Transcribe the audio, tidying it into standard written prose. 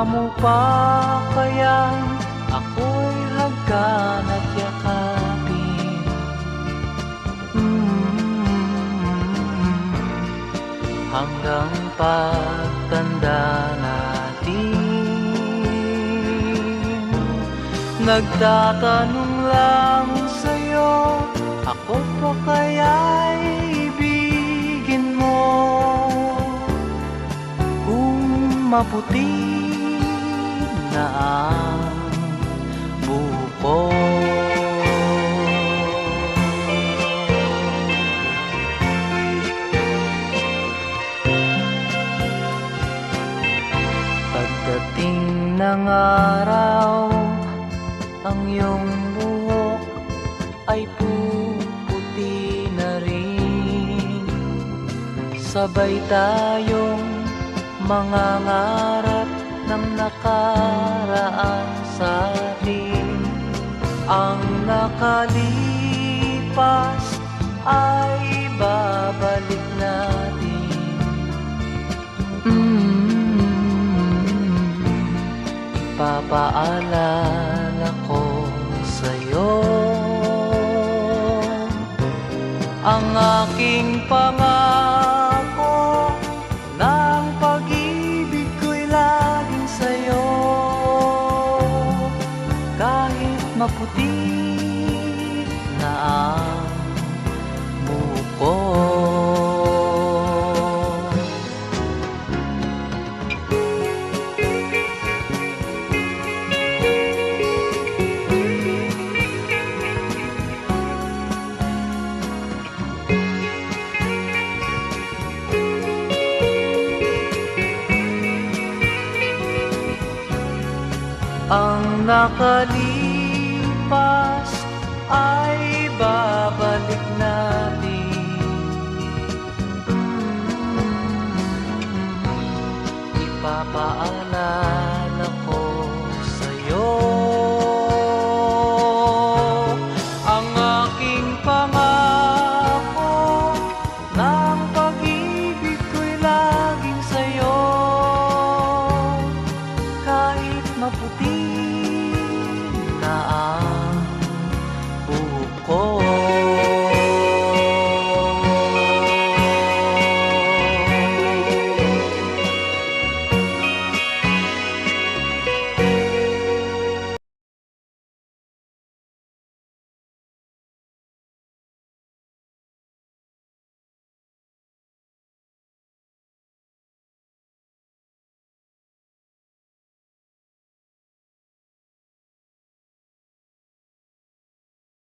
mo pa kayang ako'y hagkan at yakapin? Hanggang pagtanda natin, nagtatanong lang sa'yo, ako pa kaya'y ibigin mo? Kung maputi na ang buko, pagdating ng araw, ang iyong buhok ay puputi na rin. Sabay tayong mangangarap ng nakaraan sa atin. Ang nakalipas ay babalik natin. Ipapaalala ko sa'yo ang aking pangako, ng pag-ibig ko'y laging sa'yo. Kahit maputi na ang buko. Ang nakalipas ay babalik natin. Ipapaalala